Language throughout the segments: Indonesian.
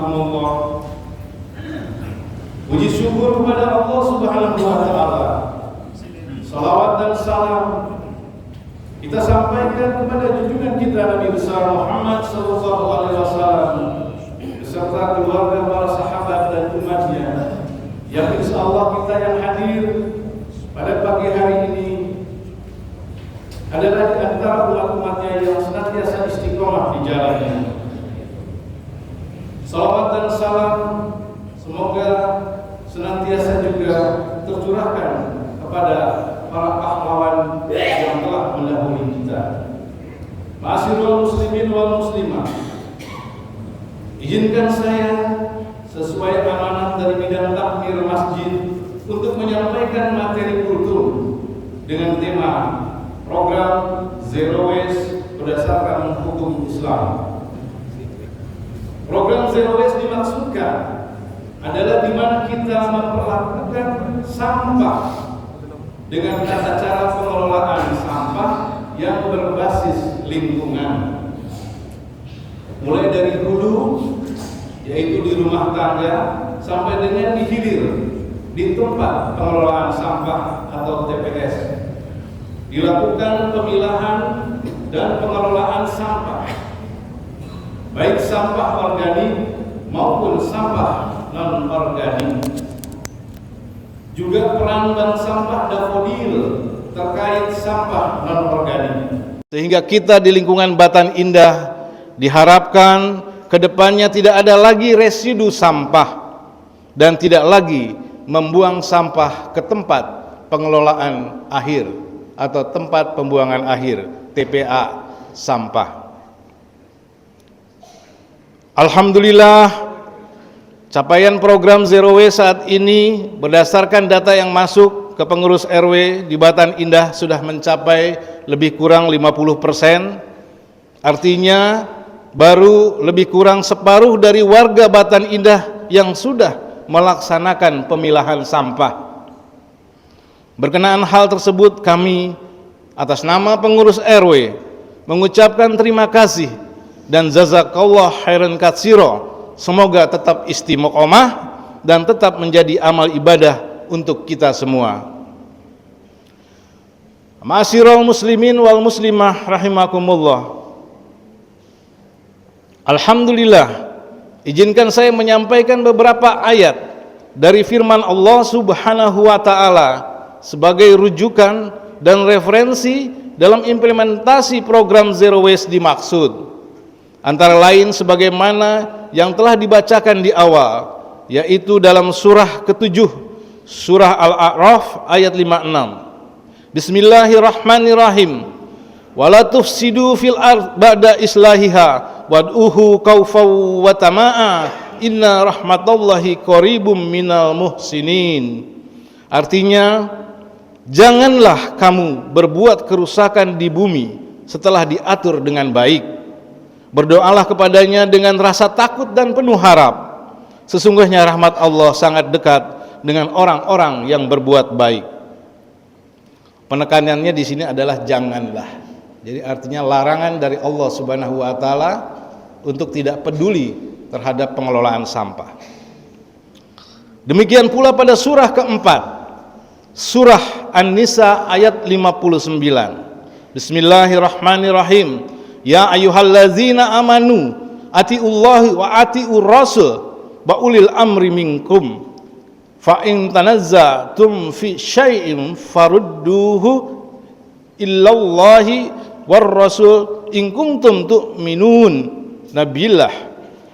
rahimakumullah. Puji syukur kepada Allah Subhanahu wa taala. Salawat dan salam kita sampaikan kepada junjungan kita Nabi besar Muhammad sallallahu alaihi wasallam beserta keluarga, para sahabat dan umatnya, yang insyaallah kita yang hadir pada pagi hari ini adalah di antara umat-umatnya yang senantiasa istiqomah di jalannya. Salawat dan salam semoga senantiasa juga tercurahkan kepada para pahlawan yang telah mendahului kita. Ma'asyiral muslimin wal muslimah, izinkan saya sesuai amanah dari bidang takmir masjid untuk menyampaikan materi kultum dengan tema program Zero Waste berdasarkan hukum Islam. Program Zero Waste dimaksudkan adalah di mana kita memperlakukan sampah dengan tata cara pengelolaan sampah yang berbasis lingkungan, mulai dari hulu, yaitu di rumah tangga, sampai dengan di hilir, di tempat pengelolaan sampah atau TPS. Dilakukan pemilahan dan pengelolaan sampah, baik sampah organik maupun sampah non-organik. Juga peran bank sampah Davodil terkait sampah non-organik. Sehingga kita di lingkungan Batan Indah diharapkan kedepannya tidak ada lagi residu sampah dan tidak lagi membuang sampah ke tempat pengelolaan akhir atau tempat pembuangan akhir TPA sampah. Alhamdulillah, capaian program Zero Waste saat ini berdasarkan data yang masuk ke pengurus RW di Batan Indah sudah mencapai lebih kurang 50%. Artinya baru lebih kurang separuh dari warga Batan Indah yang sudah melaksanakan pemilahan sampah. Berkenaan hal tersebut, kami atas nama pengurus RW mengucapkan terima kasih dan jazakallah khairan katsira. Semoga tetap istiqomah dan tetap menjadi amal ibadah untuk kita semua. Ma'asyiral muslimin wal muslimah rahimakumullah. Alhamdulillah, izinkan saya menyampaikan beberapa ayat dari firman Allah Subhanahu wa taala sebagai rujukan dan referensi dalam implementasi program Zero Waste dimaksud. Antara lain sebagaimana yang telah dibacakan di awal, yaitu dalam surah ke-7, surah Al-A'raf ayat 56. Bismillahirrahmanirrahim. Wala tufsidu fil ard ba'da islahiha wad'uhu khaufaw wa tama'a inna rahmatallahi qaribum minal muhsinin. Artinya, janganlah kamu berbuat kerusakan di bumi setelah diatur dengan baik. Berdoalah kepadanya dengan rasa takut dan penuh harap. Sesungguhnya rahmat Allah sangat dekat dengan orang-orang yang berbuat baik. Penekanannya di sini adalah janganlah. Jadi artinya larangan dari Allah Subhanahu wa taala untuk tidak peduli terhadap pengelolaan sampah. Demikian pula pada surah keempat, surah An-Nisa ayat 59. Bismillahirrahmanirrahim. Ya ayyuhallazina amanu atiullahi wa atiur rasul wa ulil amri minkum fa in tanazzatum fi syai'in farudduhu illallahi war rasul in kuntum tu'minun nabillah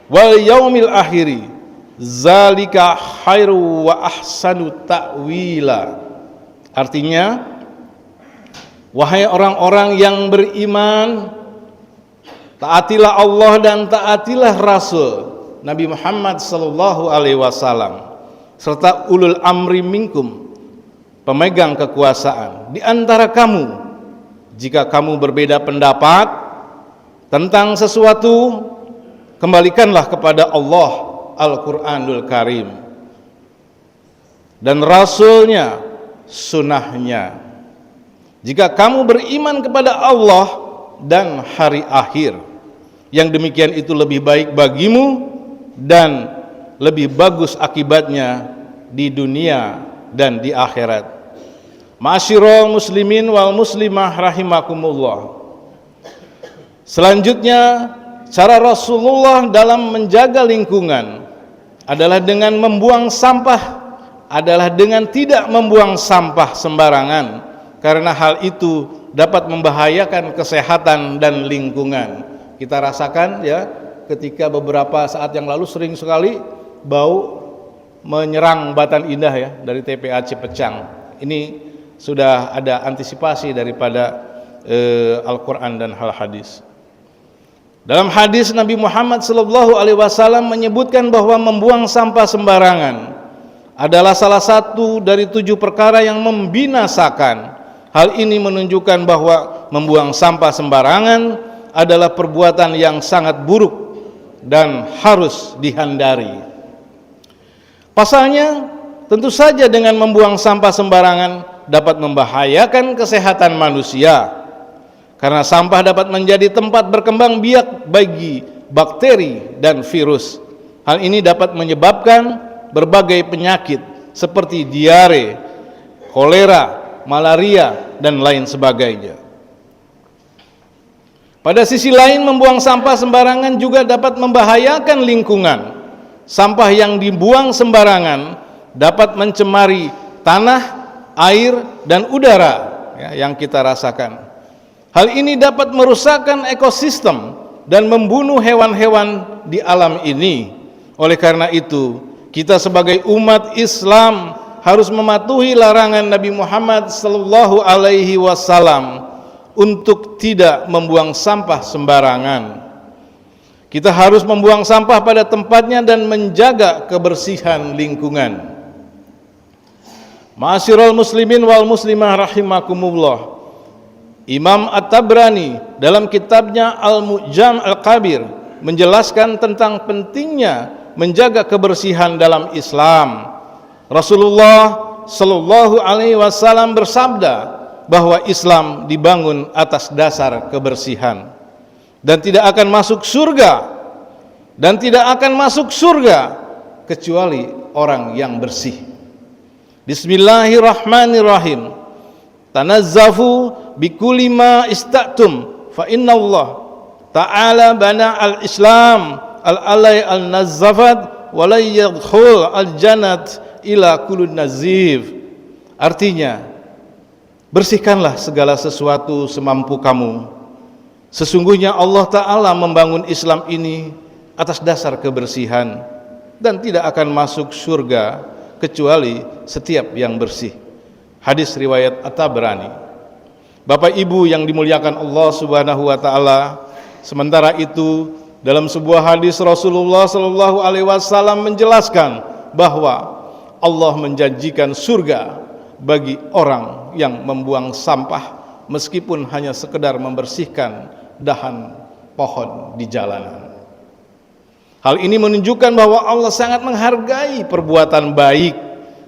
wal yaumil akhiri zalika khairu wa ahsanu ta'wila. Artinya, wahai orang-orang yang beriman, taatilah Allah dan taatilah Rasul Nabi Muhammad sallallahu alaihi wasallam serta ulul amri minkum, pemegang kekuasaan di antara kamu. Jika kamu berbeda pendapat tentang sesuatu, kembalikanlah kepada Allah Al-Qur'anul Karim dan Rasulnya, sunnahnya. Jika kamu beriman kepada Allah dan hari akhir, yang demikian itu lebih baik bagimu dan lebih bagus akibatnya di dunia dan di akhirat. Ma'asyiral muslimin wal muslimah rahimakumullah. Selanjutnya, cara Rasulullah dalam menjaga lingkungan adalah dengan membuang sampah, adalah dengan tidak membuang sampah sembarangan, karena hal itu dapat membahayakan kesehatan dan lingkungan. Kita rasakan ya, ketika beberapa saat yang lalu sering sekali bau menyerang Batan Indah ya, dari TPA Cipecang. Ini sudah ada antisipasi daripada Al-Quran dan hal hadis. Dalam hadis Nabi Muhammad SAW menyebutkan bahwa membuang sampah sembarangan adalah salah satu dari 7 perkara yang membinasakan. Hal ini menunjukkan bahwa membuang sampah sembarangan adalah perbuatan yang sangat buruk dan harus dihindari. Pasalnya, tentu saja dengan membuang sampah sembarangan dapat membahayakan kesehatan manusia, karena sampah dapat menjadi tempat berkembang biak bagi bakteri dan virus. Hal ini dapat menyebabkan berbagai penyakit seperti diare, kolera, malaria, dan lain sebagainya. Pada sisi lain, membuang sampah sembarangan juga dapat membahayakan lingkungan. Sampah yang dibuang sembarangan dapat mencemari tanah, air, dan udara ya, yang kita rasakan. Hal ini dapat merusakkan ekosistem dan membunuh hewan-hewan di alam ini. Oleh karena itu, kita sebagai umat Islam harus mematuhi larangan Nabi Muhammad SAW untuk tidak membuang sampah sembarangan. Kita harus membuang sampah pada tempatnya dan menjaga kebersihan lingkungan. Ma'asyiral muslimin wal muslimah rahimakumullah. Imam At-Tabrani dalam kitabnya Al-Mu'jam Al-Kabir menjelaskan tentang pentingnya menjaga kebersihan dalam Islam. Rasulullah Shallallahu Alaihi Wasallam bersabda bahwa Islam dibangun atas dasar kebersihan dan tidak akan masuk surga kecuali orang yang bersih. Bismillahirrahmanirrahim. Tanazzafu bikulli ma istatum fa innallah ta'ala bana al-islam al-alay al-nazzafat wa la yadkhul al-jannat ila kullu nazif. Artinya, bersihkanlah segala sesuatu semampu kamu. Sesungguhnya Allah Ta'ala membangun Islam ini atas dasar kebersihan dan tidak akan masuk surga kecuali setiap yang bersih. Hadis riwayat At-Tabrani. Bapak Ibu yang dimuliakan Allah Subhanahu wa taala, sementara itu dalam sebuah hadis Rasulullah Shallallahu alaihi wasallam menjelaskan bahwa Allah menjanjikan surga bagi orang yang membuang sampah meskipun hanya sekedar membersihkan dahan pohon di jalanan. Hal ini menunjukkan bahwa Allah sangat menghargai perbuatan baik,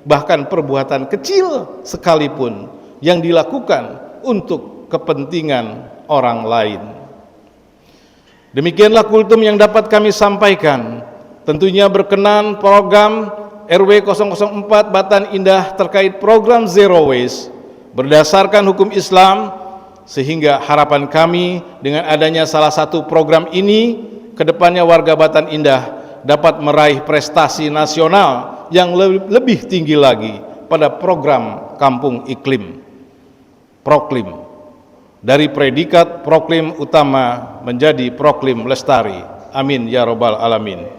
bahkan perbuatan kecil sekalipun yang dilakukan untuk kepentingan orang lain. Demikianlah kultum yang dapat kami sampaikan. Tentunya berkenan program RW 004 Batan Indah terkait program Zero Waste berdasarkan hukum Islam, sehingga harapan kami dengan adanya salah satu program ini, kedepannya warga Batan Indah dapat meraih prestasi nasional yang lebih tinggi lagi pada program Kampung Iklim Proklim, dari predikat Proklim utama menjadi Proklim Lestari. Amin ya robbal alamin.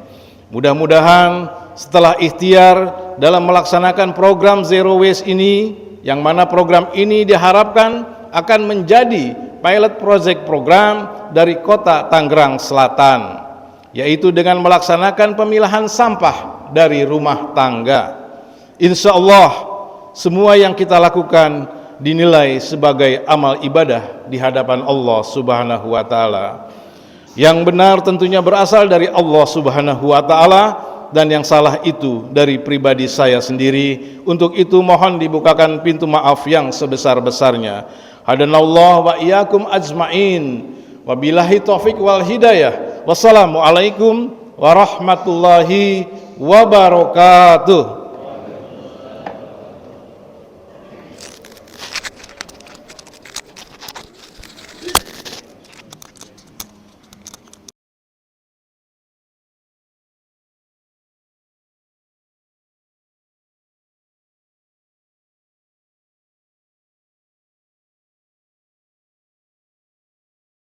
Mudah-mudahan setelah ikhtiar dalam melaksanakan program Zero Waste ini, yang mana program ini diharapkan akan menjadi pilot project program dari kota Tangerang Selatan, yaitu dengan melaksanakan pemilahan sampah dari rumah tangga. Insya Allah semua yang kita lakukan dinilai sebagai amal ibadah di hadapan Allah Subhanahu wa taala. Yang benar tentunya berasal dari Allah Subhanahu wa taala, dan yang salah itu dari pribadi saya sendiri. Untuk itu mohon dibukakan pintu maaf yang sebesar-besarnya. Hadanallah wa iyyakum ajmain. Wabillahi taufik wal hidayah. Wassalamualaikum warahmatullahi wabarakatuh.